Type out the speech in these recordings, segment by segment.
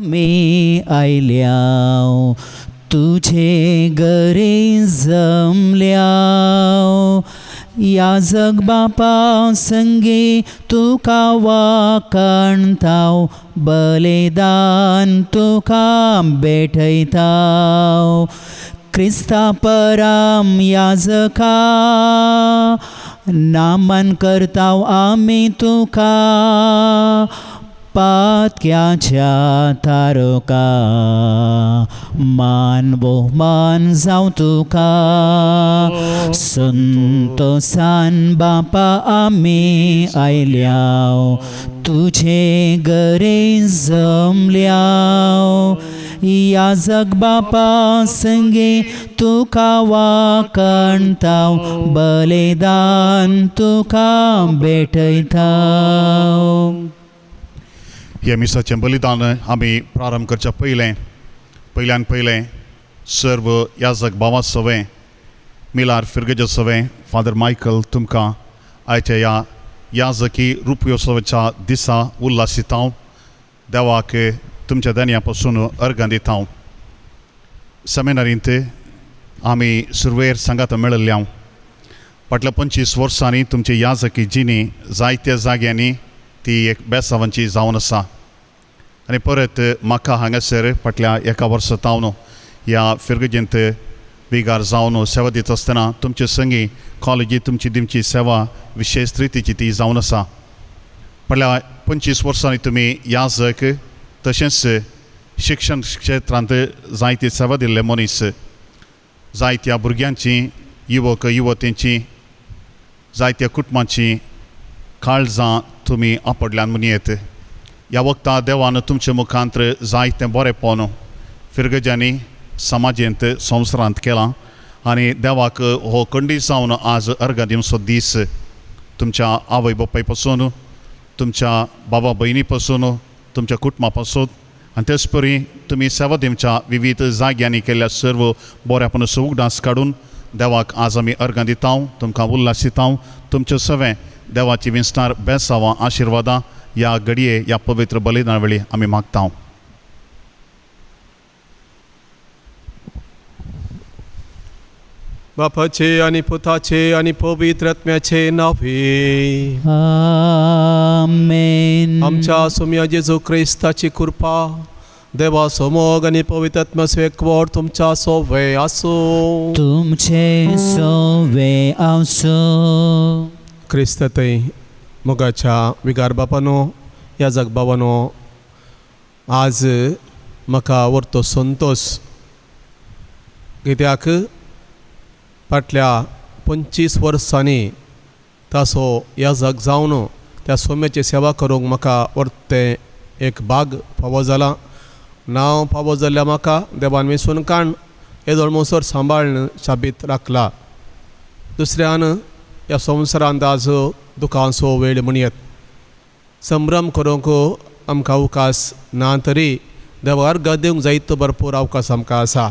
मी आयल्याव तुझे गरे जमल्याव याजक बापा संगे तुका वाकणताव बलिदान तुका भेटयताव क्रिस्ता परम याजका नामन करताव आमी तुका पातक्याच्या तारका मान बहुमान जावं तुका संतोषान बापा आमी आयल्याव तुझे गरे जमल्याव याजक बापा संगे तुका वाकणताव बलिदान तुका भेटयताव. ह्या मिसाचें बलिदान आमी प्रारंभ करच्या पयल्यान सर्व याजक भावा सवें मिलार फिरगेजे सवें फादर मायकल तुमकां आयच्या ह्या याजकी रुपयोत्सवाच्या दिसा उल्हासितांव देवाक तुमच्या देन्या पासून अर्घां दितांव. सेमिनारींत आमी सुरवेर सांगात मेळिल्ल्याव फाटल्या 25 वर्सांनी तुमची याजकी जिणी जायत्या जाग्यांनी ती एक बेसांवांची जावन आसा आनी परत म्हाका हांगासर फाटल्या एका वर्सा तावन ह्या फिरगेजेंत विगार जावन सेवा दित आसतना तुमचे संगी कॉलेजींत तुमची सेवा विशेष रितीची ती जावन आसा. फाटल्या 25 वर्सांनी तुमी याजक तशेंच शिक्षण क्षेत्रांत जायती सेवा दिल्ले मनीस जायत्या भुरग्यांची युवक युवतींची जायत्या कुटुंबांची काळजां तुमी आपडल्यान मनयत. ह्या वक्ता देवान तुमचे मुखांत्र जायतें बरेंपण फिरगेज्यांनी समाजेंत संवसारांत केलां आनी देवाक हो खंडीत जावन आज अर्घां दिवचो दीस तुमच्या आवय बापाय पासून तुमच्या बाबा भयणी पासून तुमच्या कुटुंबा पासून आनी तेच परी तुमी सेवा दिवच्या विविध जाग्यांनी केल्ल्या सर्व बऱ्यापण सुगडास काडून देवाक आज आमी अर्घां दितांव तुमकां उल्हासितांव. तुमचें सवें देवाची विस्तार बेसांवां आशिर्वादां ह्या घडये ह्या पवित्र बलिदाना वेळी आमी मागतांव. बापाचे आनी पुताचे आनी पवित्र आत्म्याचे नावे आमेन. आमच्या सोम्या जेजू क्रिस्ताची कृपा देवा समोग आनी पवित्र आत्म्याचो एकवट तुमच्या सोवे आसूं. तुमचे सोवे आसूं. क्रिस्ततय मोगाच्या विगार बापानो याजक बाबानो आज म्हाका व्हरतो संतोष कित्याक फाटल्या 25 वर्सांनी तासो याजक जावन त्या सोम्याची सेवा करूंक म्हाका व्हरतें एक भाग फावो जाला. नांव फावो जाल्ल्या म्हाका देवान वेंचून काण येदोळ मोसोर सांबाळन शाबीत राखला. दुसऱ्यान ह्या संवसारांत आज दुखांचो वेळ म्हणयत संभ्रम करूंक आमकां अवकाश ना तरी देवार अर्घ दिवंक जायतो भरपूर अवकाश आमकां आसा.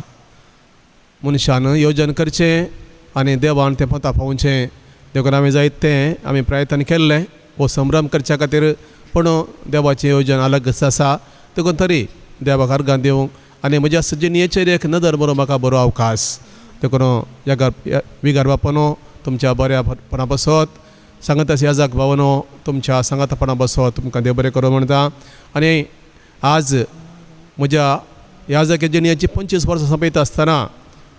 मनशान योजन करचें आनी देवान तें पता पावोवचें देखून आमी जायतें आमी प्रयत्न केल्लें वो संभ्रम करच्या खातीर पूण देवाचें योजन अलगच आसा. देखून तरी देवाक अर्घां दिवंक आनी म्हज्या जिणेचेर एक नदर मारूंक म्हाका बरो अवकाश. देखून ह्या विगार बापानो तुमच्या बऱ्यापणा बसत सांगत याजक भावनो तुमच्या सांगातपणा बसत तुमकां देव बरें करूं म्हणटा. आनी आज म्हज्या याजक जिणेची 25 वर्सां सोंपयता आसतना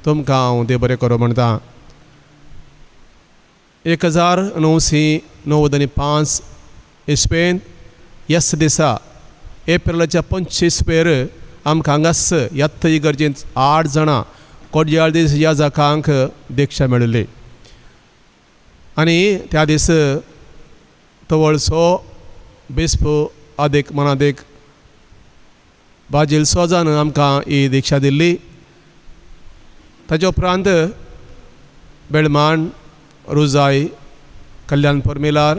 तुमकां हांव देव बरें करूं म्हणटा. 1995 इस्पेन ह्याच दिसा एप्रिलाच्या 25 आमकां हांगास ह्यात इगर्जेंत 8 जाणां कोडयाळ दीस याजकांक दिक्षा मेळिल्ली आनी त्या दीस तवळसो बिस्प अदेक मनादेक बाजील सोजान आमकां ही दिक्षा दिल्ली. ताचे उपरांत बेळमाण रुजाय कल्याणपूर मिलार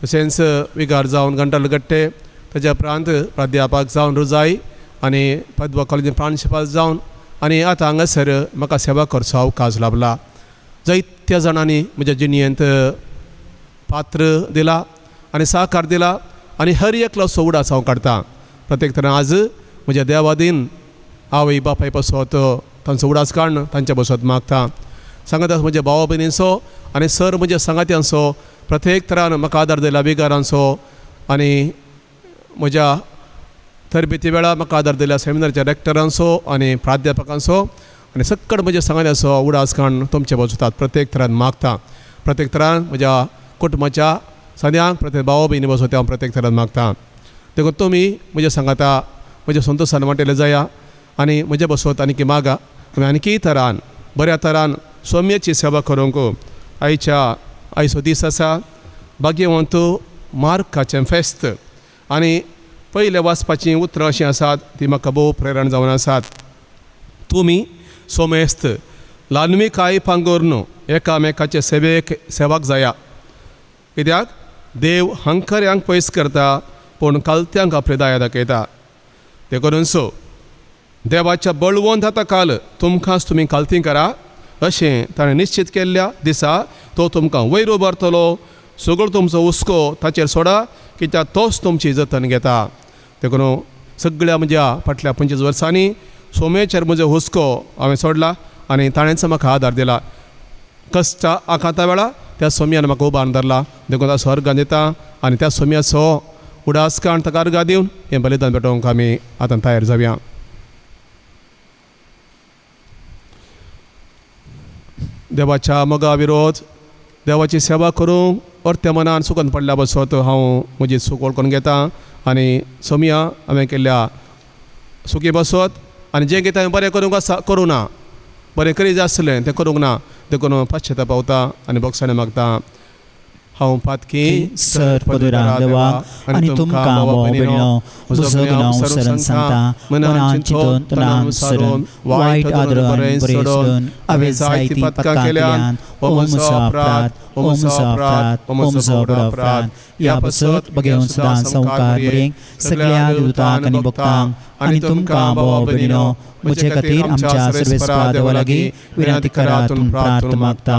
तशेंच विगार जावन घंटालगट्टे ताच्या उपरांत प्राध्यापक जावन रुजाय आनी पदवा कॉलेजींत प्रांशुपाल जावन आनी आतां हांगासर म्हाका सेवा करचो अवकाश लाभला. जायत्या जाणांनी म्हज्या जिणेंत पात्र दिला आनी सहकार दिला आनी हर एकलो सोवडास हांव काडटा. प्रत्येक तरान आज म्हज्या देवादीन आवय बापाय पासत तांचो उडास काडून तांच्या बसत मागता. सांगात म्हज्या भावा भयणींचो आनी सर म्हज्या सांगात्यांचो प्रत्येक तरान म्हाका आदार दिला विगारांचो आनी म्हज्या तरबेती वेळार म्हाका आदार दिल्या सेमिनारच्या रेक्टरांचो आनी प्राध्यापकांचो आनी सक्कड म्हज्या सांगात्याचो उडास काडून तुमचे बसतात प्रत्येक तरान मागता. प्रत्येक तरान म्हज्या कुटुंबाच्या सद्यांक प्रत्येक भावा भयणी बसत हांव प्रत्येक तरान मागता. देखून तुमी म्हज्या सांगाता म्हज्या संतोशान वांटेले जाया आनी म्हज्या बसत आनी मागा आमी आनीकय तरान बऱ्या तरान सौम्याची सेवा करूंक आयचो दीस आसा भाग्यवंत मार्काचें फेस्त आनी पयले वाचपाचीं उतरां अशीं आसात ती म्हाका भोव प्रेरण जावन आसात. तुमी सोमेस्त लानविकाय पांगोरन एकामेकाचे सेवाक जाया कित्याक देव हंकऱ्यांक पयस करता पूण कालत्यांक आपली दया दाखयता. ते करून सो देवाच्या बळवंत आतां काल तुमकांच तुमी कालती करा अशें ताणें निश्चित केल्ल्या दिसा तो तुमकां वयर उबारतलो. सगळो तुमचो हुस्को ताचेर सोडा कित्याक तोच तुमची जतन घेता. देखून सगळ्या म्हज्या फाटल्या 25 वर्सांनी सोमेचेर म्हजो हुस्को हांवें सोडला आनी ताणेंच म्हाका आदार दिला. कश्टा आखाता वेळा त्या सोम्यान म्हाका उबारून धरला. देखून ताचो अर्गां दिता आनी त्या सोम्याचो उडास काण ताका अर्गां दिवन हें बलिदान पेटोवंक आमी आतां तयार जावया. देवाच्या मोगा विरोध देवाची सेवा करूंक अर्त्या मनान सुकन पडल्या बसत हांव म्हजी चूक वळखून घेता आनी सोम्या हांवें केल्ल्या सुखी बसत आनी जें कितें हांवें बरें करूंक आसा करूं ना बरें करी जाय आसलें तें करूंक ना देखून पाश्चाताप पावता आनी बोगसाणें मागता. हांव पातकी सर पदुरां देवाक आनी तुमकां भावा भयणीनो म्हजो गुनाह सरण सांगता मनान चिंतून तनान सरून वायट आदरान बरें सोडून हांवें जायतीं पातकां केल्यान हो म्हजो अपराध हो म्हजो अपराध हो म्हजो अपराध. ह्या पासत बगेवन सदां संवकार बरें सगळ्या देवतांक आनी भक्तांक आनी तुमकां भावा भयणीनो म्हजे खातीर आमच्या सर्वेस्परा देवा लागीं विनंती करातून प्रार्थना मागता.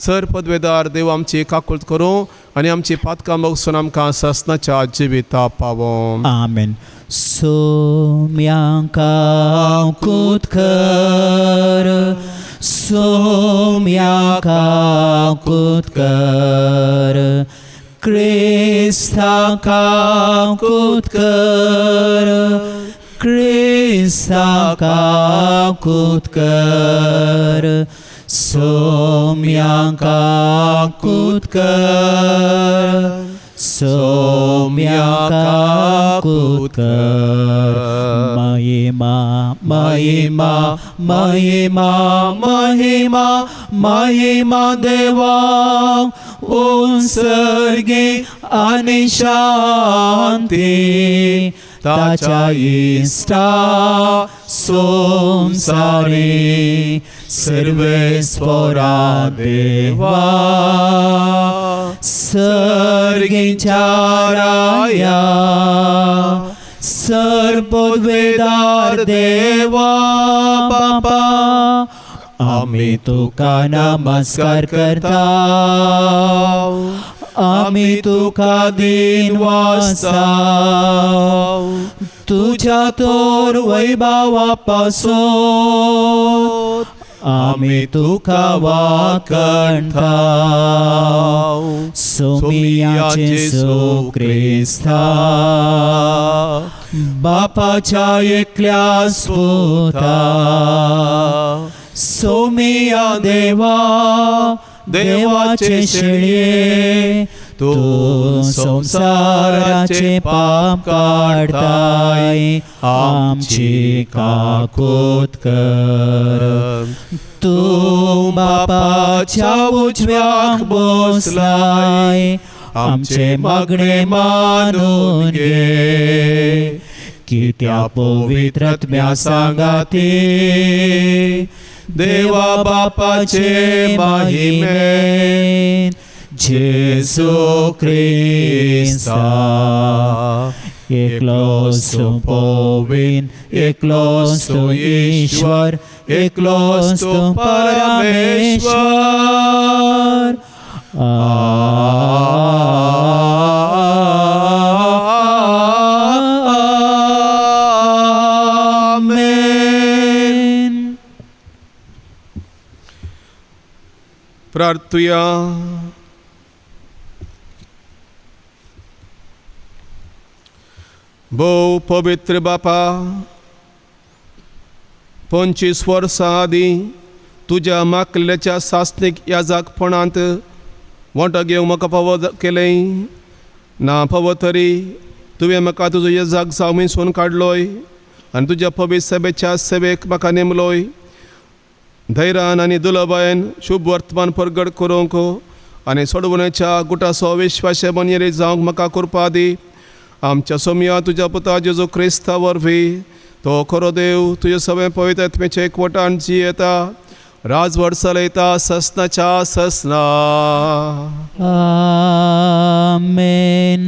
सर पदवेदार देव आमची काकूळट करूं आनी आमची पातकां बगसून आमकां ससनाच्या जिविता पावो. आमेन. सोम्यांका कुत कर सोम्यांका कुत कर क्रिस्ताका कुत कर क्रिस्ताका कुत कर सोम्यांका कुत कर सोम्यांका कुत कर. महिमा महिमा महिमा महिमा महिमा देवाक उत्सर्गे आनी शांती ताच्या इष्टा संसारी सर्वेस्परा देवा सर्गीच्या राया सर्पद्वेदार देवा बापा आमी तुका नमस्कार करता आमी तुका दिन वाजता तुझ्या तोर वैभवा पासून आमी तुका वाकणता सोमियाचे सो क्रिस्ता बापाच्या एकल्या स्पुता सोमिया देवा देवाचे शेळये तू संसाराचे पाप काढताय आमची काकूत कर तू बापाच्या उजव्याक बसलाय आमचे मागणे मानून घे कित्या पवित्र आत्म्या सांगाती देवा बापाचे महिमेन जेसू क्रिस्ता एकलोच तू पवित्र एकलोच तू ईश्वर एकलोच तू परमेश्वर प्रार्थुया. भोव पवित्र बापा, 25 वर्सां आदीं तुज्या मागलेच्या सासणीक याजकपणांत वांटो घेवंक म्हाका फावो केलें. ना फावो तरी तुवें म्हाका तुजो याजक जावं सोन काडलोय आनी तुज्या पवित्र सभेच्या सेवेक म्हाका नेमलोय. धैर्यान आनी दुलबायेन शुभ वर्तमान परगट करूंक आनी सोडवण्याच्या गुटाचो विश्वास बनियेरी जावंक म्हाका कृपा दी. आमच्या सोम्या तुज्या पुता जेजू क्रिस्ता वरवीं तो खरो देव तुजे सगळे पवित्र आत्म्याचे एकवटान जी येता राजवट चलयता ससनाच्या ससना. आमेन.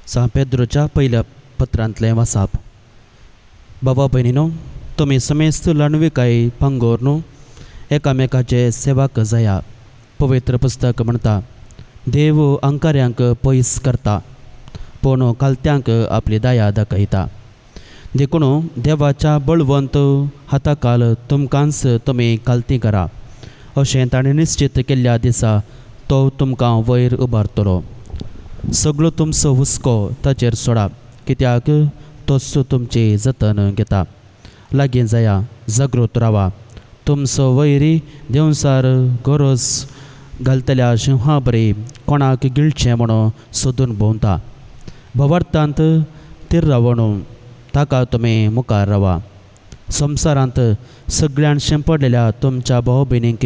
सा पेद्रोच्या पहिल्या पत्रांतलें वाचप. बाबा भयणीनो, तुमी समेस्त लणविकाय पांगोर न्हू एकामेकाचे सेवाक जाया. पवित्र पुस्तक म्हणटा, देव अंकार्यांक पयस करता पूण कालत्यांक आपली दया दाखयता. देखून देवाच्या बळवंत हाताखाल तुमकांच तुमी कालती करा अशें ताणें निश्चित केल्ल्या दिसा तो तुमकां वयर उबारतलो. सगळो तुमचो हुस्को ताचेर सोडा, कित्याक तोच तुमची जतन घेता. लागीं जाया, जागृत रावा. तुमचो वैरी देंवसार गरज घालतल्या शिंहा बरी कोणाक गिळचें म्हणून सोदून भोंवता. भवार्थांत तीर रावण ताका तुमी मुखार रावा. संवसारांत सगळ्यांशें पडलेल्या तुमच्या भाव भयणींक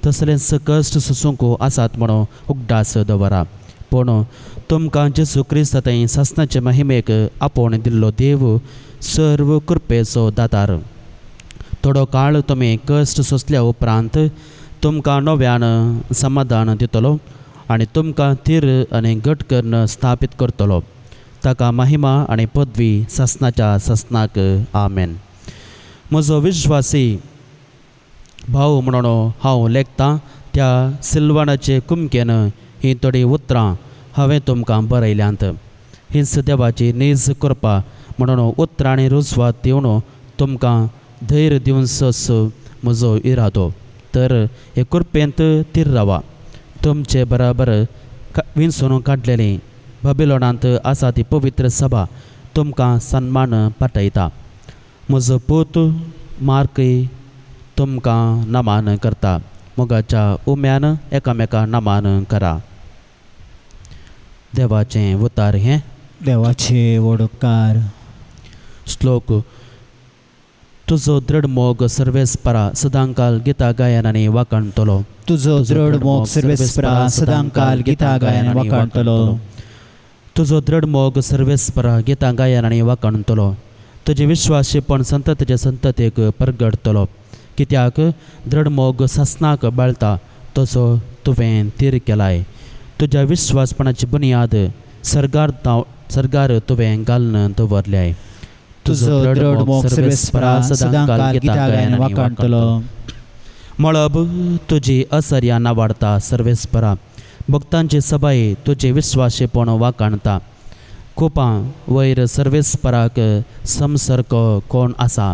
तसलेंच कश्ट सोसूंक आसात म्हणून उगडास दवरा. पूण तुमकां जेजू क्रिस्तांतय सासणाचे महिमेक आपोवन दिल्लो देव सर्व कृपेचो दातार. थोडो काळ तुमी कश्ट सोंसल्या उपरांत तुमकां नव्यान समाधान दितलो आनी तुमकां थीर आनी घट करून स्थापीत करतलो. ताका महिमा आनी पदवी सासणाच्या सासणाक. आमेन. म्हजो विश्वासी भाव म्हणून हांव लेखतां त्या सिल्वानाचे कुमकेन ही थोडी उतरां हांवें तुमकां बरयल्यांत. हीच देवाची नेज कृपा म्हणून उतरांनी रुजवात दिवन तुमकां धैर्य दिवनसोच म्हजो इरादो. तर हे कृपेंत तीर रावा. तुमचे बराबर विंचून काडलेली बाबिलोनांत आसा ती पवित्र सभा तुमकां सन्मान पाठयता. म्हजो पूत मार्कय तुमकां नमान करता. मोगाच्या उम्यान एकामेका नमान करा. देवाचें उतार हें. देवाचे वडोपकार. श्लोक. तुजो दृढ मोग सर्वेस्परा सदांकाल गिता गायनांनी वाकणतलो. तुजो दृढ मोग सर्वेस्परा सदांकाल गिता गायनांनी वाकणतलो. तुजो दृढ मोग सर्वेस्परा गिता गायनांनी वाकणतलो. तुजे विश्वासीपण संततेचे संततेक परगडतलो. कित्याक दृढ मोग सासनाक बाळता तसो तुवें तीर केलाय. तुज्या विश्वासपणाची बुनियाद सरगार तुवें घालून दवरल्याय. तुजो दृढ मोग सर्वेस्परा सदांकाल गिता गायनांनी वाकणतलो. मळब तुजी असर्या नावाडता सर्वेस्परा. भक्तांची सभाय तुजे विश्वासीपण वाकणता. कोपां वयर सर्वेस्पराक समसरको कोण आसा.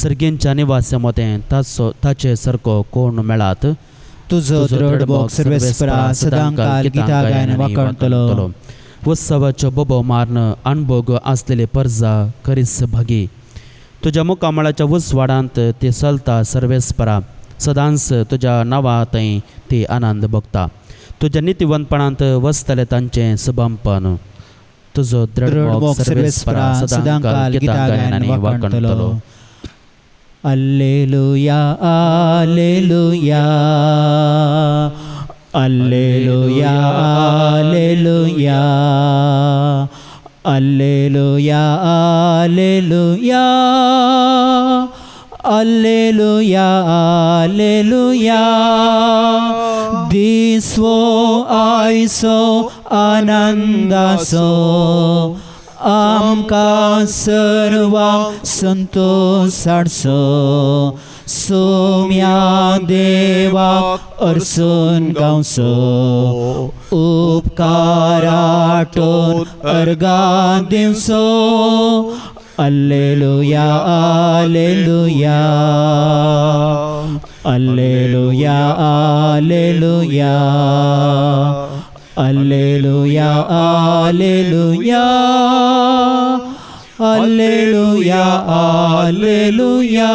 सर्गेंच्या निवासा मदें ताचे सारको कोण मेळात. तुजो दृढ मोग सर्वेस्परा सदांकाल गिता गायनांनी वाकणतलो. उत्सवाच्यो बोबो मारन अणभोग आसलेले पर्जा खरीच भागी. तुज्या मुखामळाच्या उसवाडांत ती चलता सर्वेस्परा. सदांच तुज्या नांवांतय ती आनंद भोगता. तुज्या नितीवंतपणांत वसतले तांचें सुभामपण. तुजो दृढ मोग सर्वेस्परा सदांकाल गिता गायनांनी वाकणतलो. Alleluia, Alleluia, Alleluia, Alleluia, Alleluia, Alleluia, Alleluia, Alleluia. Diswo aiso anandaso, आमकां सर्वांक संतोष हाडचो सोम्या देवाक अर्सून गावचो उपकाराटोन अर्गां दिवचो Alleluia, Alleluia, Alleluia, Alleluia, Alleluia, Alleluia, Alleluia, Alleluia.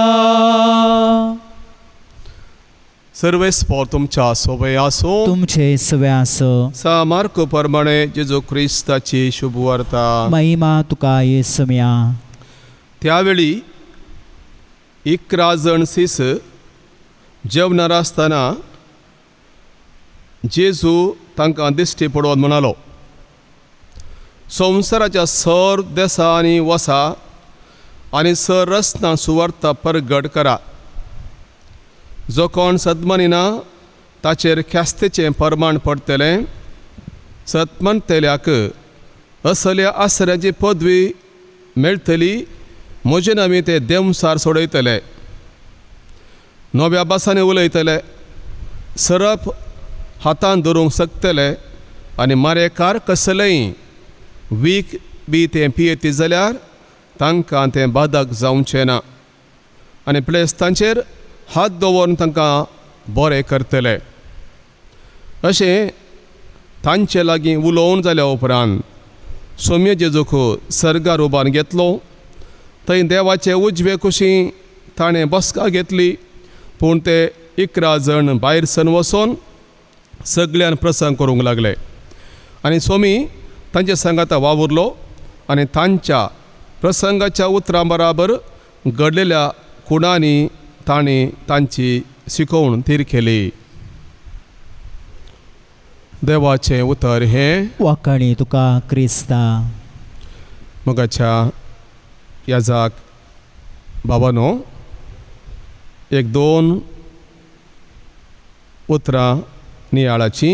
सर्वेस्पोर तुमच्या सोबे आसो तुमचे सवे आसो सा मार्क प्रमाणे जेजू ख्रिस्ताची शुभ वार्ता महिमा तुका येसुम्या. त्यावेळी 11 जण सीस जेवणार आसतना जेजू तांकां दिश्टी पडोवन म्हणालो, संवसाराच्या सर देशांनी वसा आनी सर रस्त्यां सुवार्ता परगट करा. जो कोण सद्मानिना ताचेर ख्यास्तेचें परमाण पडटलें. सत्मंतल्याक असल्या आसऱ्याची पदवी मेळटली. म्हजे नामी ते देवसार सोडयतले, नव्या भासांनी उलयतले, सरप हातान धरूंक शकतले आनी मारेकार कसलेय वीख बी तें पियेती जाल्यार तांकां तें बाधक जावचें ना आनी प्लेस्तांचेर हात दवरून तांकां बरें करतले. अशें तांचे लागीं उलोवन जाल्या उपरांत सोम्य जेजूक सर्गार उबारून घेतलो. थंय देवाचे उजवे कुशीं ताणें बसका घेतली. पूण ते 11 जण भायर सन वचोन सगळ्यान प्रसंग करूंक लागले आनी सोमी तांचे सांगात वावुरलो आनी तांच्या प्रसंगाच्या उतरां बराबर घडलेल्या खुणांनी ताणें तांची शिकोवण थीर केली. देवाचें उतर हें. वाखाणी तुका क्रिस्ता. मोगाच्या याजाक बाबानो, 1-2 उतरां नियाळाची.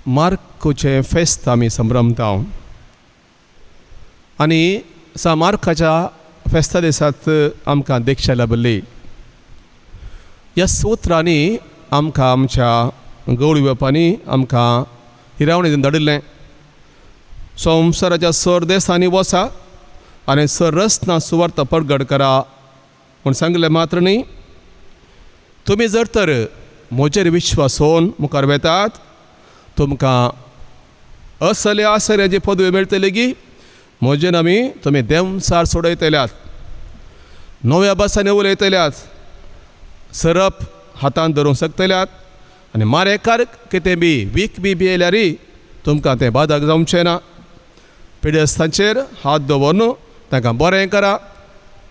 मार्कूचें फेस्त आमी संभ्रमता आनी मार्काच्या फेस्ता दिसांत आमकां दिक्षा लाभली. ह्या सुत्रांनी आमकां आमच्या गवळी आमकां हिरावणी दिवन धाडिल्लें. संवसाराच्या सर देशांनी वसा आनी सर रस्त्यां सुवार्ता परगट करा म्हूण सांगलें मात्र न्ही. तुमी जर तर म्हजेर विश्वासून मुखार वेतात तुमकां असल्या आसऱ्याची पदवी मेळटली की म्हजे नामी तुमी देवसार सोडयतल्यात, नव्या भासांनी उलयतल्यात, सरप हातान धरूंक शकतल्यात आनी मारेकार कितें बी वीख बी पियेल्यारय तुमकां तें बाधक जावचें ना. पिडेस्तांचेर हात दवरून तांकां बरें करा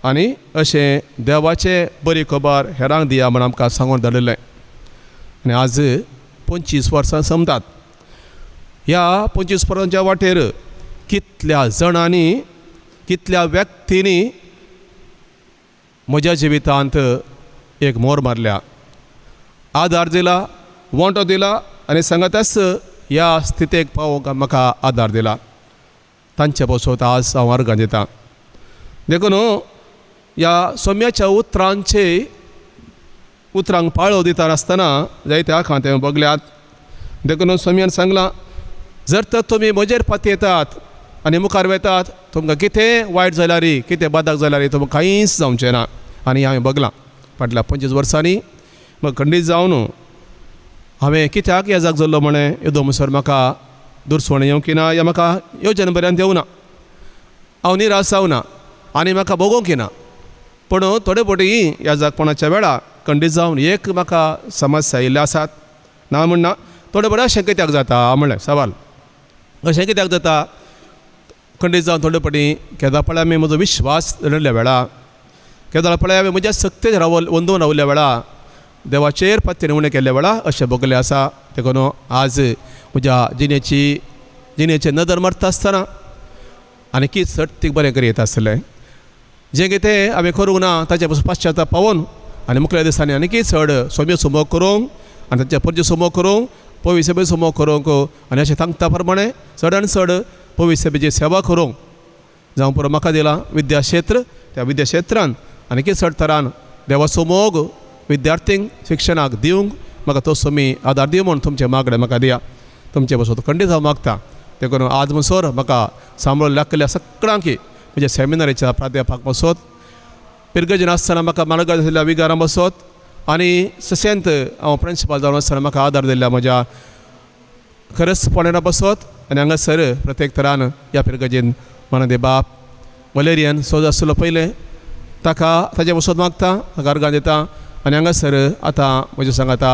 आनी अशें देवाचें बरी खबर हेरांक दिया म्हण आमकां सांगून धाडिल्लें. आनी आज 25 वर्सां संपतात. ह्या 25 वर्सांच्या वाटेर कितल्या जाणांनी कितल्या व्यक्तींनी म्हज्या जिवितांत एक मोर मारल्या, आदार दिला, वांटो दिला आनी सांगाताच ह्या स्थितीक पावोवंक म्हाका आदार दिला. तांचे पासून आज हांव अर्गां दितां. देखून ह्या सोम्याच्या उतरांक पाळो दिता आसतना जायत्या खांते बगल्यात. देखून सोम्यान सांगलां, जर तर तुमी म्हजेर पातयेतात आनी मुखार वेतात तुमकां कितें वायट जाल्यारय कितें बाधक जाल्यारय तुमकां कांयच जावचें ना. आनी हांवें बगलां फाटल्या 25 वर्सांनी म्हाका खंडीत जावन हांवें कित्याक ह्या जाग जाल्लो म्हणे येदो म्हणसर म्हाका दुरसवण येवंक ना या म्हाका येवजन बऱ्यान देवना. हांव निराश जावना आनी म्हाका भोगोवंक ना. पूण थोडे फावटी ह्या जागपणाच्या वेळार खंडीत जावन एक म्हाका समस्या येयल्ले आसात. ना म्हणना थोडे फावटी अशें कित्याक जाता म्हणलें सवाल. अशें कित्याक जाता खंडीत जावन थोडे फावटी केदां पळय हांवें म्हजो विश्वास धरल्या वेळार, केदां पळय हांवें म्हज्या सक्तेचेर वंदून रावल्या वेळार, देवाचेर पत्तेन उणें केल्ल्या वेळार अशें भोगलें आसा. देखून आज म्हज्या जिणेचें नदर मारता आसतना आनी कितें सर्तीक बरें करीत आसलें जें कितें हांवें करूंक ना ताचे पासून पाश्चाताप पावोन आनी मुखल्या दिसांनी आनी कितें चड सोम्य सुमो करूंक आनी ताच्या परजे सुमो करूंक पवित्र सभे समोर करूंक आनी अशें सांगता प्रमाणे चडान चड पवित्र सभेची सेवा करूंक जावं पुरो म्हाका दिला विद्या क्षेत्र त्या विद्या क्षेत्रान आनी चड तरान देवा समोग विद्यार्थींक शिक्षणाक दिवंक म्हाका तो तुमी आदार दिव म्हूण तुमचे मागणे म्हाका दिया. तुमचे बसून खंडीत हांव मागता. देखून आज म्हणसर म्हाका सांबाळून लागलेल्या सगळ्यांक म्हणजे सेमिनारीच्या प्राध्यापक बसत पिरगजन आसतना म्हाका माणगार दिल्ल्या विगारां बसत आनी ससेंत हांव प्रिंसिपल जावन आसतना म्हाका आदार दिल्ल्या म्हज्या खरसपणान बसत आनी हांगासर प्रत्येक तरान ह्या पिरगजेन मानदे बाप वलेरियन सोज आसलो पयलें ताका ताजे वसत मागता गार्गां दिता आनी हांगासर आतां म्हजे सांगाता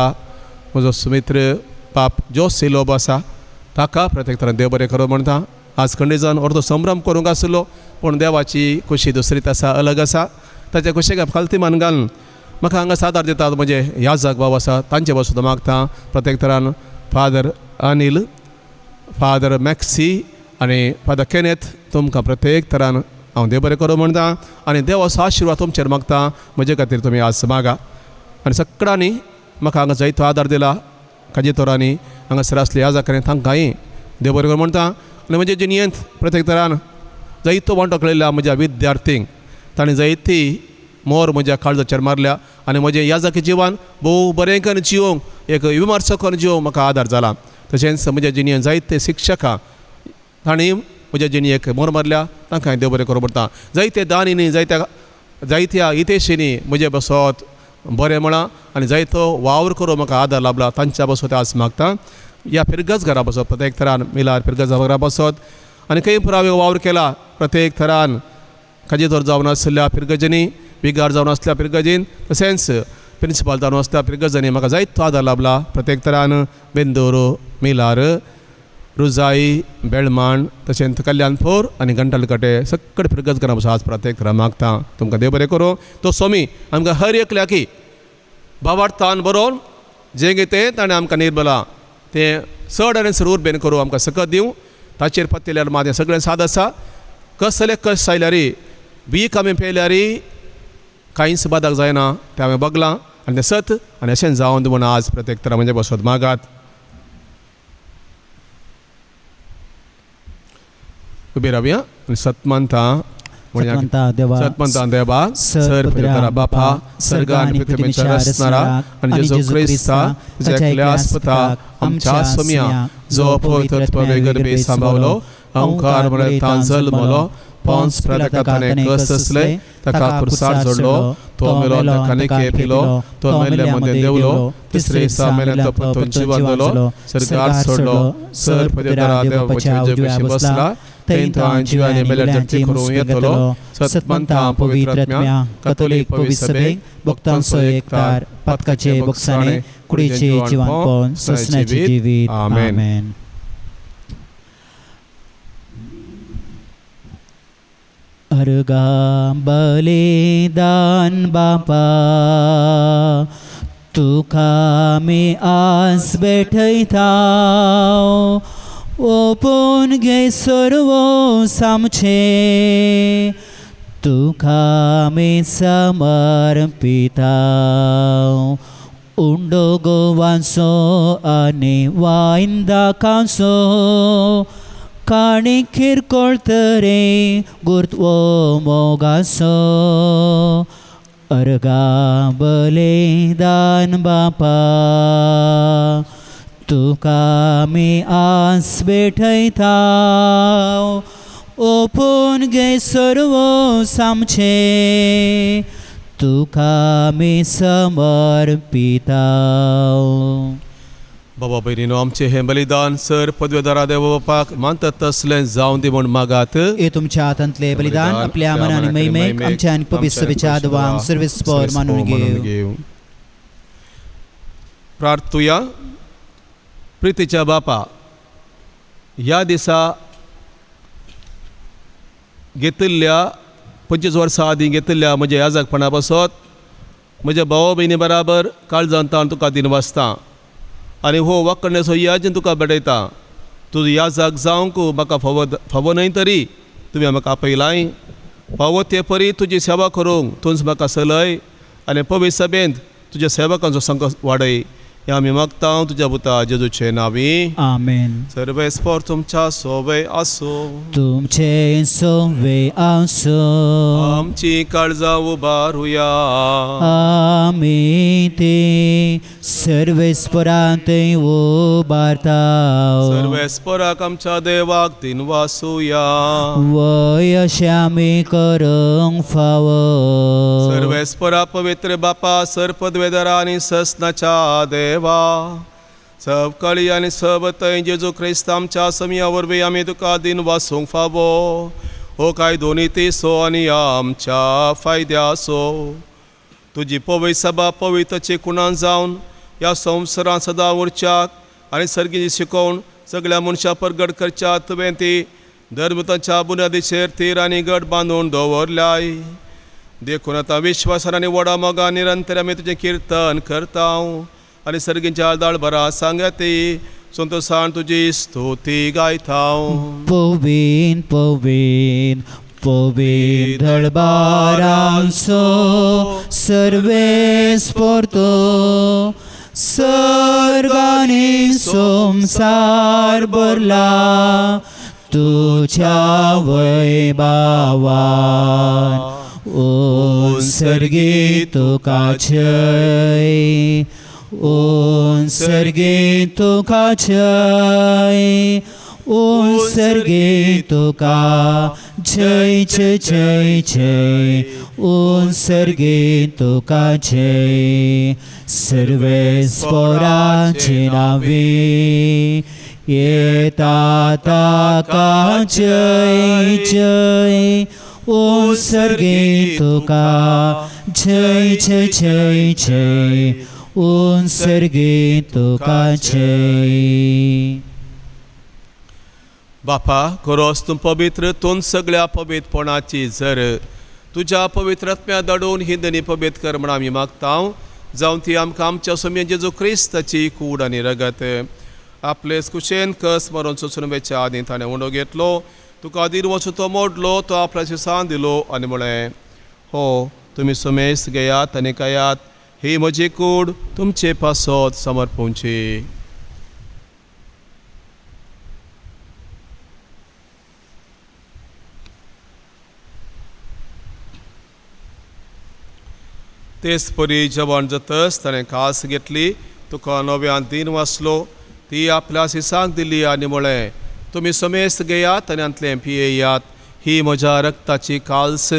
म्हजो सुमित्र बाप जोस सिलोब आसा ताका प्रत्येक तरान देव बरें करूं म्हणटा. आज खंडीजन अर्दो संभ्रम करूंक आसलो पूण देवाची खुशी दुसरीच आसा अलग आसा. ताच्या खुशेक खालती मान घालून म्हाका हांगा आदार दितात म्हणजे याजक भाव आसा तांचे बसून मागता प्रत्येक तरान फादर अनिल फादर मॅक्सी आनी फादर केनेथ तुमकां प्रत्येक तरान हांव देव बरें करूं म्हणटा आनी देवाचो आशिर्वाद तुमचेर मागता म्हजे खातीर तुमी आज मागा. आनी सगळ्यांनी म्हाका हांगा जायतो आदार दिला काजी तोरांनी हांगासर आसले याजकांनी तांकांय देव बरें करूं म्हणटा. आनी म्हजे जिणयेंत प्रत्येक तरान जायतो वांटो कळयला म्हज्या विद्यार्थींक ताणें जायती मोर म्हज्या काळजाचेर मारल्या आनी म्हजें याजकी जिवन भोव बरें करून जिवंक एक विमर्श करून जिवंक म्हाका आदार जाला. तशेंच म्हज्या जिणयेंत जायते शिक्षकां तांणी म्हज्या जिणयेक मोर मारल्या तांकां देव बरें करूं म्हणटा. जायते दानींनी जायत्या हितेशींनी म्हजे बसत बरें म्हणा आनी जायतो वावर करून म्हाका आदार लाभला तांच्या बसत आज मागता. ह्या पिरगज घरा बसत प्रत्येक तरान मिलार पिरगज घरा बसत आनी खंय पुरावे वावर केला प्रत्येक तरान काजेदोर जावन आसल्या पिरगजींनी विगार जावन आसल्या पिरगजीन तशेंच प्रिंसिपल जावन आसल्या पिरगजींनी म्हाका जायतो आदार लाभला. प्रत्येक तरान बेंदूर मिलार रुजाई बेळमाण तशेंच कल्याणपूर आनी गंटलकटे सगळे पिरगज घरा बसत आज प्रत्येक तरान मागता तुमकां देव बरें करूं. तो स्वामी आमकां हर एकल्या की भावार्थान बरोवन जें कितें ताणें आमकां निर्मला तें चड आनी चड उर्बेन करूं आमकां सकत दिवं. ताचेर पत्तेल्यार मात सगळें साद आसा. कसले कश्ट आयल्यारी बीक आमी पेल्यारी कांयच बादाक जायना तें हांवें बगलां आनी तें सत आनी अशें जावन म्हूण आज प्रत्येक तरान म्हणजे बसत मागात. उबी रावया आनी सत मानता सतमंता देवा सर पवित्र बापा सर्ग आनी पृथ्वीचेर आसनारा आनी जेजू क्रिस्ता तुज्या एकल्या आस्पता आमच्या स्वाम्या जो पवित्र गर्भे सांबाळलो ओंकार म्हळ्यार तां जल्मलो पोंस पिलाताने कस असले ताका क्रुसार जोडलो तो मेलो ताकाने पिलो तो मेल्ल्या मध्ये देवलो तिसरे दिसा मेल्या तो परतून जिवन जालो सरकार सोडलो सर पवित्र देवाच्या उजव्या बसला थंय तो जिवाने मेल्या जगती करूं येतलो. सतमंता पवित्रात्म्या कॅथोलिक पवित्र सभेक भक्तांचो एकतार पातकाचे बक्षाणे कुडीचे जिवनपण ससण्याचे जिवीत. आमेन. अर्गा बलिदान बापा तुका मी आस भेटयता ओपून घे सर्व सामचे तुका मी समर्पिता उंडो गोवांचो आनी वायन दाखांचो काणी किरकोळ तरे गुर्तवो मोगासो अर्गा बलिदान बापा तुका मी आस भेटयता ओपून घे सर्व सामचे तुका मी समर्पिता. बाबा भयणीनो आमचे हे बलिदान सर पदवेदारा देव बापाक मानतात तसलें जावं दी म्हूण मागात. हे तुमच्या हातांतले बलिदान आपल्या मनान मैमेक आमच्या आनी पवित्र सभेच्या आदवांक सर्वेस्पर मानून घेव. प्रार्थुया. प्रितीच्या बापा ह्या दिसा घेतिल्ल्या 25 वर्सां आदीं घेतिल्ल्या म्हज्या याजकपणा बसत म्हज्या भावा भयणी बराबर काळजांत ताण तुका दिन वाचता आनी हो वाकणेचो याजन तुका भेटयता. तुजो याजक जावंक म्हाका फावो न्हय तरी तुवें म्हाका आपयलाय. फावो ते परी तुजी सेवा करूंक तुज म्हाका चलय आनी पवित्र सभेंत तुज्या सेवकांचो संख्या वाडय. हे आमी मागता तुज्या पुता जेजूचे नावी. आमेन. सर्वेस्पर तुमच्या सोबय आसो. तुमचे सोवे आसो. आमची काळजा उबारुया. आमी ते सर्वेस्परांत उबारता. सर्वेस्पराक आमच्या देवाक दिन वासुया. वय अशें आमी करूंक फावो. सर्वेस्परा पवित्र बापा सर्पद्वेदरा आनी ससनाच्या देवा सब कळी आनी सब थंय जेजू क्रिस्त आमच्या समिया वरवीं आमी तुका दिन वासूंक फावो. हो काय दोनी तिसो आनी आमच्या फायद्या आसो. तुजी पवित्र सभा पवित्रचे कुणान जावन ह्या संवसारांत सदां उरच्याक आनी सर्गीची शिकोवन सगळ्या मनशां परगट करच्या तुवें ती धर्मताच्या बुन्यादीचेर तीर आनी गट बांदून दवरल्याय. देखून आतां विश्वासान आनी व्हडा मोगा निरंतर आमी तुजें कीर्तन करता आनी सर्गींच्या दाळभरा सांगती संतोशान तुजी स्तुती गायता. पवीन पवीन पवीन दळबारांचो सर्वेस्पर्तो सर्गानी संसार भरला तुझ्या वैभवान. ओ सर्गी तुका जय. ओ सर्गी तुका जय. ओ सर्गी तुका जय जय जय जय. ओ सर्गी तुका जय. सर्वेस्पराचे नावे येता ताका जय जय. ओ सर्गी तुका जय जय जय जय. ओ सर्गी तुका जय. बापा खरोच तूं पवित्र तूं सगळ्या पवित्रपणाची झर तुज्या पवित्रत्म्या दडून ही दनी पवित्र कर म्हण आमी मागता. जावन ती आमकां आमच्या समेत जेजू क्रिस्ताची कूड आनी रगत आपलेच कुशेन कस मरून सोसून वेच्या आदी ताणें उंडो घेतलो. तुका दिन वचून तो मोडलो तो आपल्या शिसान दिलो आनी म्हळें हो तुमी समेस्त घेयात आनी खायात. ही म्हजी कूड तुमचे पासत समर्पूंची. तेच परी जेवण जातच ताणें कास घेतली. तुका नव्यान दिन वाचलो ती आपल्या शिसांक दिली आनी म्हळें तुमी समेस्त घेयात आनी अंतलें पियेयात. ही म्हज्या रक्ताची काल्स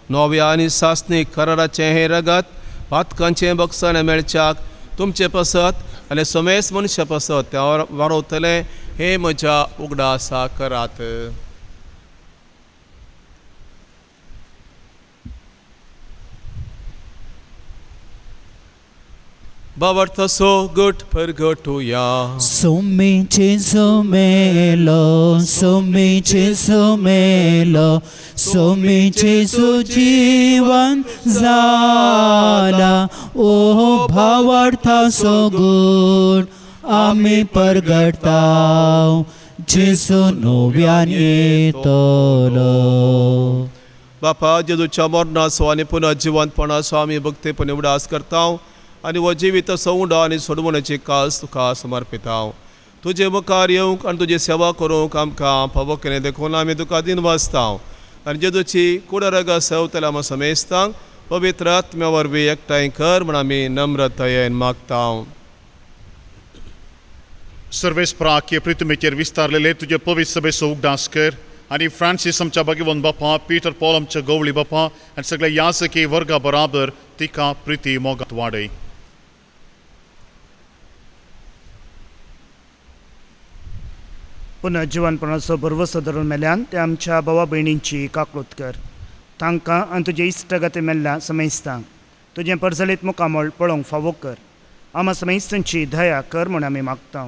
नव्या आनी सासणीक कराराचें हें रगत पातकांचें बक्षण मेळच्याक तुमचे पसत आनी समेस्त मनशा पसत त्या वाडोवतलें हें म्हज्या उगडासा करात. बावर्तसो गट परगटुया. सोमीचे सोमेलो सोमीचे सोमेलो सोमीचे जीवन जाला. ओ भावार्थासो गुण आमी परगटाव जेसू नव्यान येतलो. बापा जेजूच्या मरणाचो आनी पुनः जिवंतपणाचो आमी भक्तीपणी उडास करता आनी हो जिवीत सौंड आनी सोडवण्याची कास तुका समर्पिता. तुजे मुखार येवंक आनी तुजी सेवा करूंक आमकां फावो केलें देखून आमी तुका दिन वाचता आनी जेजूची कुडरग सेवतले आमी समेस्तां पवित्र आत्म्या वरवीं एकठांय कर म्हण आमी नम्रतायेन मागता. सर्वेस्पराक हे प्रितमेचेर विस्तारलेले तुजे पवित्र सभेचो उगडास कर आनी फ्रांसीस आमच्या भगवंत बापा पीटर पॉल आमच्या गवळी बापा आनी सगळ्या याजकी वर्गा बराबर तिका प्रिती मोगात वाडय. पुनः जिवनपणाचो बरवसो धरून मेल्यान ते आमच्या भावा भयणींची काकूत कर. तांकां आनी तुजे इश्टगती मेल्ल्या समेस्तांक तुजें परजलीत मुखामळ पळोवंक फावो कर. आमा समेस्तांची दया कर म्हूण आमी मागता.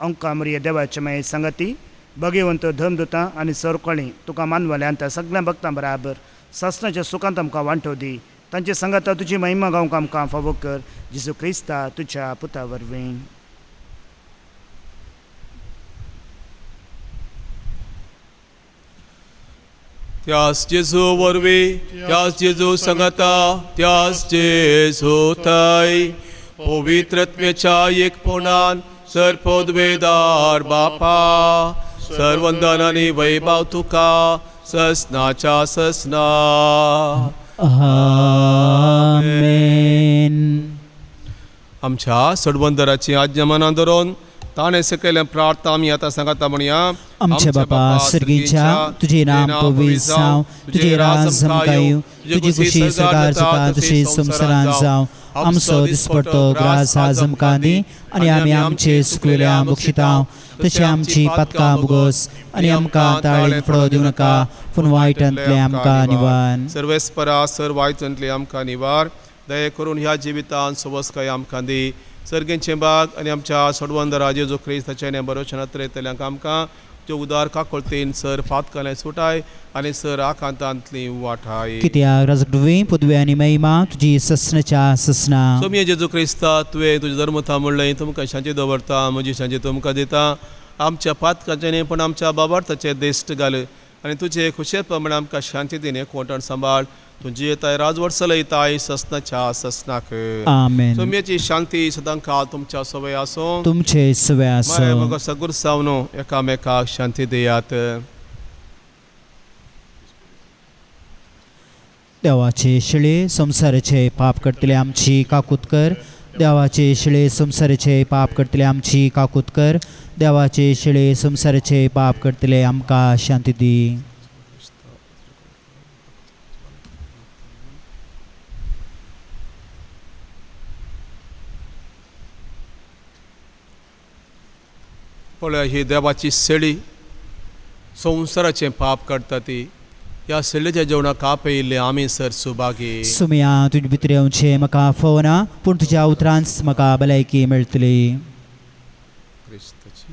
आमकां मरिये देवाचे माये सांगती भगवंत धर्मदुतां आनी सरकळी तुका मानवल्यान त्या सगळ्या भक्तां बराबर सासणाच्या सुखांत आमकां वांटो दी. तांचे सांगाता तुजी महिमा गावंक आमकां फावो कर. जेजू क्रिस्ता तुज्या पुता वरवीं. त्यास जेजू वरवीं त्यास जेजू सांगता त्यास जेजू थंय पवित्रत्वेच्या एकपणान सर्पोद्वेदार बापा सर्वंदन आणि वैभव तुका ससनाच्या ससना आमेन. आमच्या सडवंदराची आज्ञा मनात धरून ताणे सकयल प्रार्थना आम्ही आता सांगता म्हणूया. आमचे बापा सर्गीच्या तुझे नाम पवित्र जाव, तुझे राज समकायू, तुझी खुशी सदार जाता तशी संसारान जाव. आमचो दिसपडतो ग्रास आज आमकां दी आनी आमी आमचे सुकलेल्या बक्षितांव तशी आमची पातकां बुगोस आनी आमकां ताळीन फळो दिवं नाका पूण वायटांतले आमकां निवार. सर्वेस्परा सर्व वायटांतले आमकां निवार. दये करून ह्या जिवितान सवस्काय आमकां दी. सर्गेंचे बाग आनी आमच्या सडवंदरा जेजू क्रिस्ताचे ने बरोवच्या नत्रेतल्यांक आमकां त्यो उदार काकोळतेन सर पातकांतले सुटाय आनी सर आकांतांतली वाठाय. कित्याक राजगडवी पदवी आनी महिमा तुजी ससनाच्या ससना. सोमये जेजू क्रिस्ता तुवें तुजें धर्मता म्हणलें तुमकां शांती दवरता म्हजी शांती तुमकां दिता. आमच्या पातकांचे न्ही पण आमच्या बाबार्थाचे देश्ट घाल आनी तुजे खुशे प्रमाणे आमकां शांती दी कोंटण सांबाळ. तुजी येताय राजवट चलयताय ससनाच्या ससनाक. आमेन. सोमयेची शांती सदां काळ तुमच्या सवय आसूं. तुमचे सवे आसूं. म्हाका सगुर सावनो एकामेकाक शांती दियात. देवाचे शिळे संसाराचे पाप करतले आमची काकूत कर. देवाचे शिळे संसाराचे पाप करतले आमची काकूत कर. देवाचे शिळे संसाराचे पाप करतले आमकां शांती दी. पळय ही देवाची सेळी संसाराचें पाप काडटा ती. ह्या सेळेच्या जेवणाक आपयिल्ले आमी सर सुभागी. सुमया तुजे भितर येवचें म्हाका फोवना पूण तुज्या उतरांच म्हाका भलायकी मेळटली. क्रिस्ताची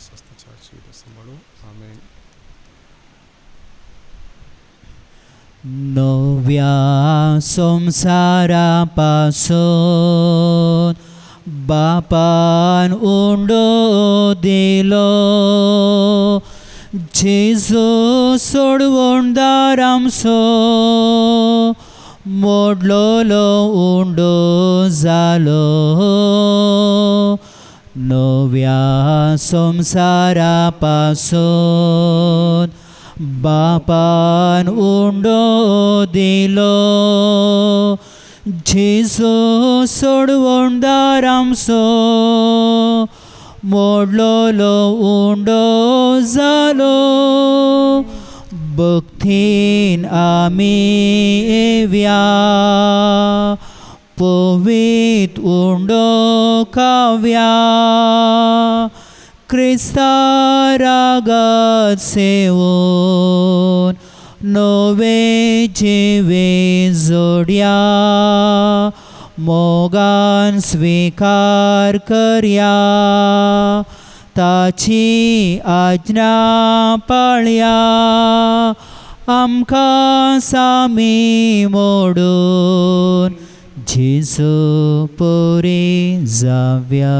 सस्ताच्या जिवीत सांबाळूं. आमेन. नव्या संसारा पासून बापान उंडो दिलो जेजू सोडवणदार आमचो मोडलोलो उंडो जालो. नव्या संसारा पासून बापान उंडो दिलो जेजू सोडवणदार आमचो मोडलोलो उंडो जालो. भक्तीन आमी येवया पवित्र उंडो खावया. क्रिस्ता रागात सेवून नवे जिवे जोड्या. मोगान स्वीकार करया ताची आज्ञा पाळया. आमकां सामी मोडून जेजू पोरी जाव्या.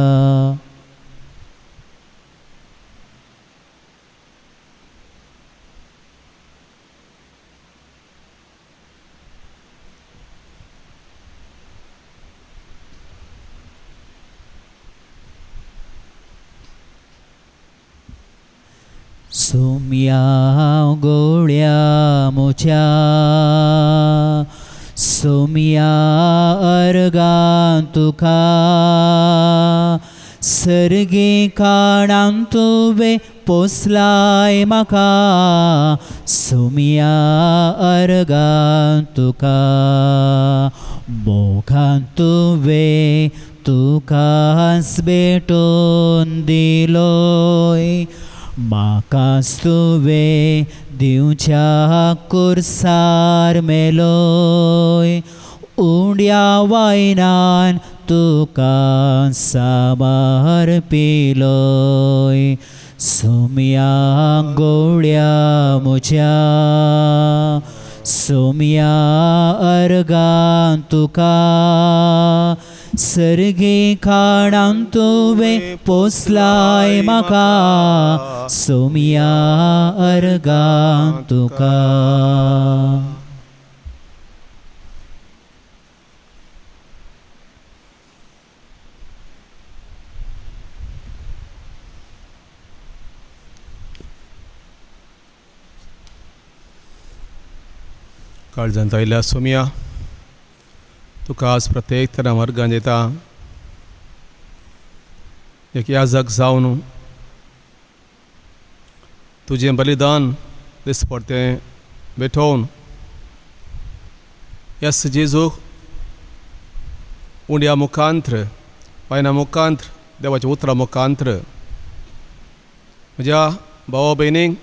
सोम्या गोळ्या मोच्या सोम्या अर्गां तुका सर्गी काणां तुवें पोसलाय म्हाका. सोम्या अर्गां तुका मोगान तुवें तुकाच भेटोवन दिलोय. म्हाकाच तुवें दिवच्या कुर्सार मेलोय. उंड्या वायनान तुका साबार पिलोय. सोम्या गोळ्या म्हज्या सोम्या अर्गां तुका सर्गी खाणां तुवें पोसलाय म्हाका. सोम्या अर्गां तुका. काळजांत आयिल्ल्या सोमया तुका आज प्रत्येक तरा वर्गांत येता एक याजक जावन तुजें बलिदान दिसपडतें भेटोवन यस जेजूक उंड्या मुखांत्र वायना मुखांत्र देवाच्या उतरां मुखांत्र म्हज्या भावा भयणींक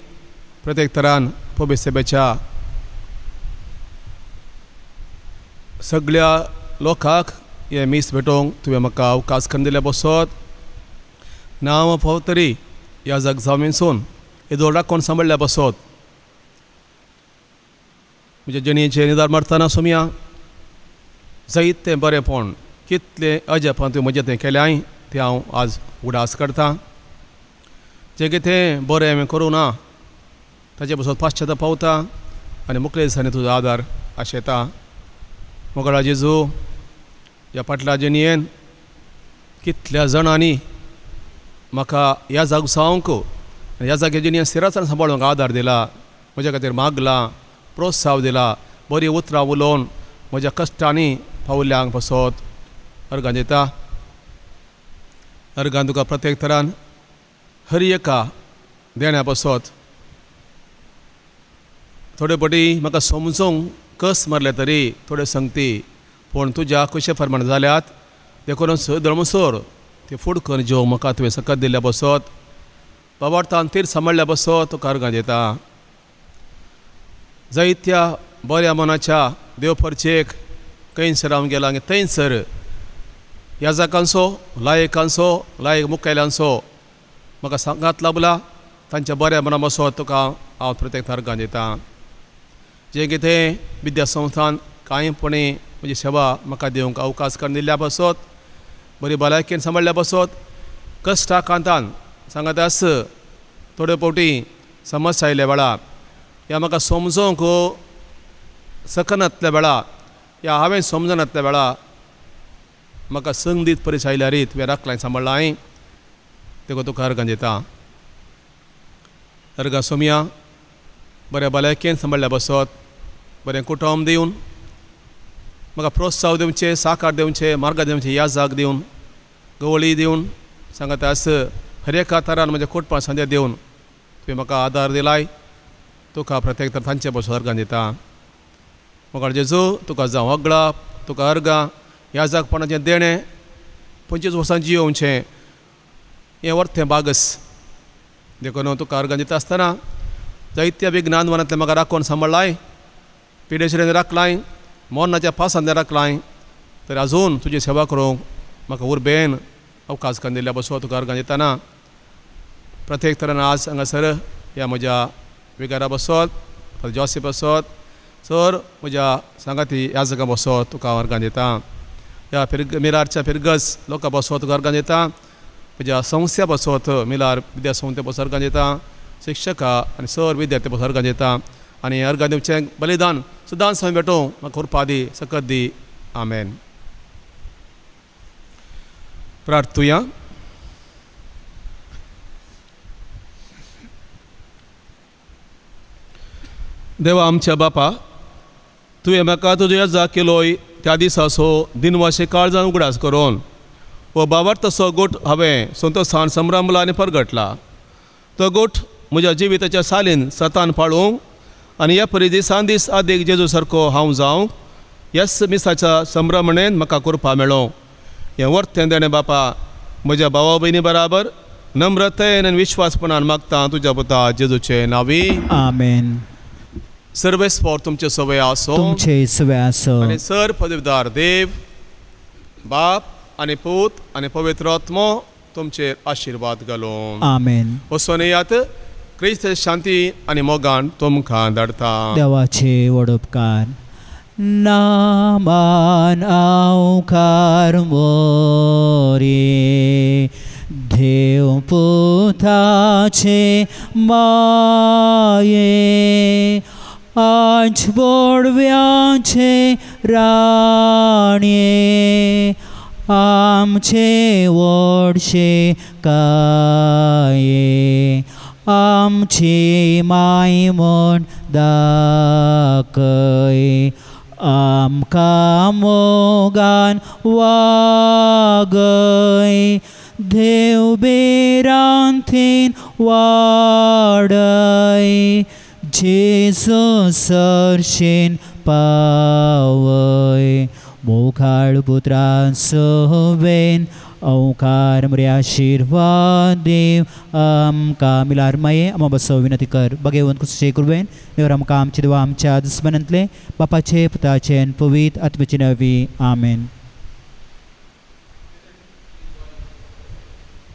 प्रत्येक तरान पवित्र सभेच्या सगळ्या लोकांक हे मीस भेटोवंक तुवें म्हाका अवकाश करून दिल्या बसत नांव फावतरी ह्या जग जामीनसून येदोळ राखून सांबाळल्या बसत म्हज्या जणीचें निदान मारतना सोमया जायतें बरेंपण कितलें अजापान तुवें म्हजें तें केलें तें हांव आज उडास करतां जें कितें बरें हांवें करूं ना ताचे बसत पाश्चात्ताप पावता आनी मुखले दिसांनी तुजो आदार आशेता मोगळा जेजू ह्या फाटल्या जणयेन कितल्या जाणांनी म्हाका ह्या जाग सावंक आनी ह्या जागे जणयेन स्थिरासान सांबाळूंक आदार दिला म्हज्या खातीर मागला प्रोत्साह दिला बरी उतरां उलोवन म्हज्या कश्टांनी पावल्यांक बसत अर्गां दिता अर्गां तुका प्रत्येक तरान हर एका देण्या बसत थोडे पटी म्हाका समजूंक कस मारले तरी थोडे संगती पूण तुज्या कशे प्रमाण जाल्यात देखून दळमसोर ते फूड कर जेव म्हाका तुवें सकत दिल्ल्या बसत बाबार्थान तीर सांबाळल्या बसत तुका अर्गां दिता जायत्या बऱ्या मनाच्या देवपर्चेक खंयसर हांव गेला थंयसर ह्या जाकांचो लायक मुखेल्यांचो म्हाका सांगात लाभला तांच्या बऱ्या मना बसत तुका हांव प्रत्येक अर्गां दिता जें कितें विद्या संस्थान कांयपणी म्हजी सेवा म्हाका दिवंक अवकाश करून दिल्ल्या बसत बरी भलायकेन सांबाळल्या बसत कश्टा कांतान सांगात आस थोडे फावटी समस्या आयल्या वेळार या म्हाका समजोवंक सकनातल्या वेळार या हांवें समजनातल्या वेळार म्हाका संगीत परीस आयल्या रीत तुवें राखलां सांबाळ्ळां देखून तुका अर्गां दिता अर्गां सोमया बऱ्या भलायकेन सांबाळल्या बसत बरें कुटुंब दिवन म्हाका प्रोत्साह दिवचें साकार दिवचें मार्ग दिवचें ह्या जाग दिवन गवळी दिवन सांगात आस हर एका तरान म्हज्या कुटुंबाक संदेश दिवन तुवें म्हाका आदार दिलाय तुका प्रत्येक तर तांचे बसून अर्गां दिता मोगाळ जेजू तुका जावं वगळा तुका अर्गां ह्या जागपणाचें देणें 25 वर्सां जियोवचें हें वर्तें बागस देखून तुका अर्गां दिता आसतना जायत्या विज्ञानवनांतलें म्हाका राखून सांबाळ्ळाय पिडेसरेन राखलाय मोन्नाच्या पासांत राखलाय तर आजून तुजी सेवा करूंक म्हाका उर्बेन अवकाश करून दिल्ल्या बसो तुका अर्गां दितना प्रत्येक तरान आज हांगासर ह्या म्हज्या विगारा बसत जॉसी बसत सर म्हज्या सांगाती ह्या जागा बसत तुका हांव अर्गां दिता ह्या मिरारच्या फिरगस लोकां बसत तुका अर्गां दिता म्हज्या संस्था बसत मिलार विद्या संस्थे बसत अर्गां दिता शिक्षकां आनी सर विद्यार्थी बसत अर्गां दिता आनी अर्गां दिवचें बलिदान सुद्दां सवय भेटोवंक म्हाका उरपा दी सकत दी आमेन प्रार्थुया देवा आमच्या बापा तुवें म्हाका तुजो येजा केलोय त्या दिसाचो दिनवाशे काळजान उगडास करून हो बाबार तसो गोठ हांवें संतोशान संभ्रमला आनी परगटला तो गोठ म्हज्या जिविताच्या सालीन सतान पाळूंक आनी ह्या परी दिसान दीस आदेक जेजू सारको हांव जावं ह्याच मिसाच्या संभ्रमणेन म्हाका करपा मेळो हें वर्तें देणें बापा म्हज्या भावा भयणी बराबर नम्रतेन आनी विश्वासपणान मागता तुज्या पुता जेजूचे नांवी आमेन. सर्वेस्पोर तुमचे सवय आसो तुमचे सवय आसो आनी सर पदवीदार देव बाप आनी पूत आनी पवित्र आत्मो तुमचेर आशिर्वाद घालून आमेन. वचून येयात क्रिस्त शांती आनी मोगान तुमकां धाडटा देवाचे व्हड उपकार नामान आवकार मोरे देव पुताचे माये आज बोडव्याचे राणे आमचे व्हडशे काये आमची माय म्हण दाखय आमकां मोगान वागय देव बेरांतीन वाडय जेजू सरशेन पावय मोखाळ पुत्रां सवेन अवकार मरे आशीर्वाद देव आमकां मिलार माये आमा बसो विनंती कर बगेवन कुसचे कुरवेन देवर आमकां आमचे देवा आमच्या दुस्मनांतले बापाचे पुताचे आनी पवित्र आत्म्याचे नवी आमेन.